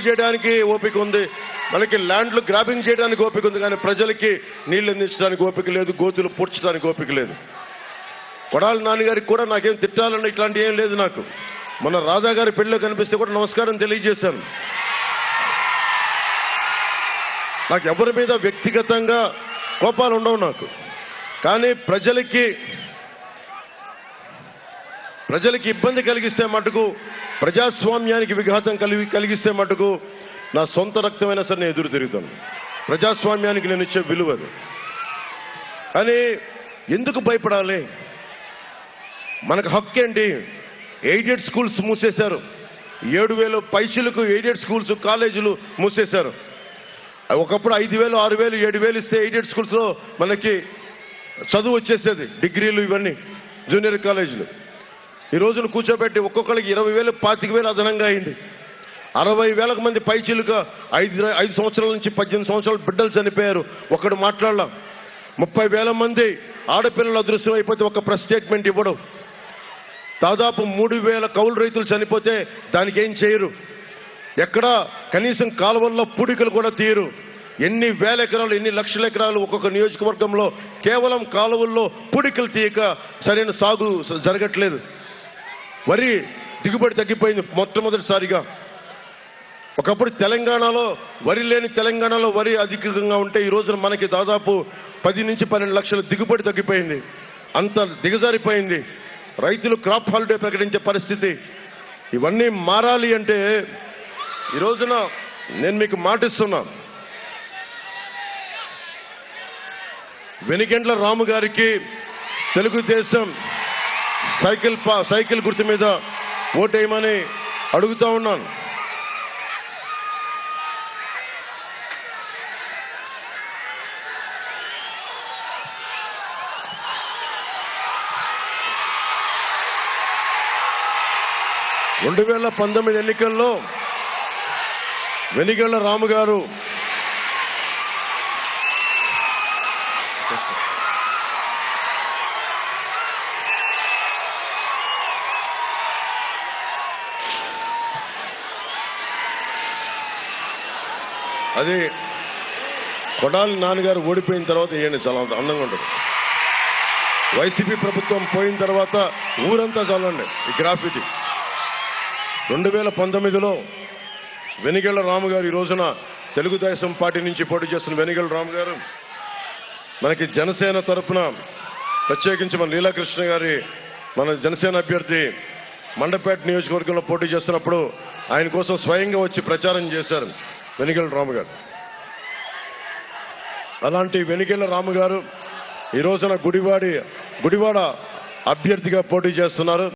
చేయడానికి ఓపిక ఉంది, మనకి ల్యాండ్లు గ్రాబింగ్ చేయడానికి ఓపిక ఉంది, కానీ ప్రజలకి నీళ్లు అందించడానికి ఓపిక లేదు, గోతులు పూడ్చడానికి ఓపిక లేదు. కొడాలి నాన్నగారికి కూడా నాకేం తిట్టాలన్న ఇట్లాంటి ఏం లేదు. నాకు మన రాధా గారి పెళ్లిలో కనిపిస్తే కూడా నమస్కారం తెలియజేశాను. నాకు ఎవరి మీద వ్యక్తిగతంగా కోపాలు ఉండవు నాకు, కానీ ప్రజలకి ఇబ్బంది కలిగిస్తే మటుకు, ప్రజాస్వామ్యానికి విఘాతం కలిగిస్తే మటుకు నా సొంత రక్తమైనా సరే నేను ఎదురు తిరుగుతాను. ప్రజాస్వామ్యానికి నేను ఇచ్చే విలువ అది. కానీ ఎందుకు భయపడాలి? మనకు హక్కు ఏంటి? ఎయిడెడ్ స్కూల్స్ మూసేశారు, 7,000 పైసలకు ఎయిడెడ్ స్కూల్స్ కాలేజీలు మూసేశారు. ఒకప్పుడు 5,000, 6,000, 7,000 ఇస్తే ఎయిడెడ్ స్కూల్స్ లో మనకి చదువు వచ్చేసేది, డిగ్రీలు ఇవన్నీ జూనియర్ కాలేజీలు. ఈ రోజున కూర్చోబెట్టి ఒక్కొక్కరికి 20,000, 25,000 అదనంగా అయింది. 60,000 మంది పైచీలుగా 5 సంవత్సరాల నుంచి 18 సంవత్సరాల బిడ్డలు చనిపోయారు, ఒక్కడు మాట్లాడలా. 30,000 మంది ఆడపిల్లలు అదృశ్యం అయిపోతే ఒక ప్రెస్ స్టేట్మెంట్ ఇవ్వడం. దాదాపు 3,000 కౌలు రైతులు చనిపోతే దానికి ఏం చేయరు. ఎక్కడా కనీసం కాలువల్లో పూడికలు కూడా తీయరు. ఎన్ని వేల ఎకరాలు, ఎన్ని లక్షల ఎకరాలు ఒక్కొక్క నియోజకవర్గంలో కేవలం కాలువల్లో పూడికలు తీయక సరైన సాగు జరగట్లేదు. వరి దిగుబడి తగ్గిపోయింది మొట్టమొదటిసారిగా. ఒకప్పుడు తెలంగాణలో వరి లేని తెలంగాణలో వరి అధికంగా ఉంటే ఈ రోజున మనకి దాదాపు 10 నుంచి 12 లక్షల దిగుబడి తగ్గిపోయింది. అంత దిగజారిపోయింది. రైతులు క్రాప్ హాలిడే ప్రకటించే పరిస్థితి. ఇవన్నీ మారాలి అంటే ఈ రోజున నేను మీకు మాటిస్తున్నా, వెనిగండ్ల రాము గారికి తెలుగుదేశం సైకిల్ గుర్తు మీద ఓటేయమని అడుగుతా ఉన్నాను. రెండు 2019 ఎన్నికల్లో వెనిగళ్ల రాము గారు అది కొడాలి నాన్నగారు ఓడిపోయిన తర్వాత ఈయన చాలా అందంగా ఉంటుంది. వైసీపీ ప్రభుత్వం పోయిన తర్వాత ఊరంతా చాలండి ఈ గ్రాఫ్. ఇది 2019లో వెనిగళ్ల రాము గారు, ఈ రోజున తెలుగుదేశం పార్టీ నుంచి పోటీ చేస్తున్న వెనిగళ్ల రాము గారు మనకి జనసేన తరఫున ప్రత్యేకించి మన లీలాకృష్ణ గారి, మన జనసేన అభ్యర్థి మండపేట నియోజకవర్గంలో పోటీ చేస్తున్నప్పుడు ఆయన కోసం స్వయంగా వచ్చి ప్రచారం చేశారు వెనిగళ్ల రాము గారు. అలాంటి వెనిగళ్ల రాము గారు ఈ రోజున గుడివాడ అభ్యర్థిగా పోటీ చేస్తున్నారు.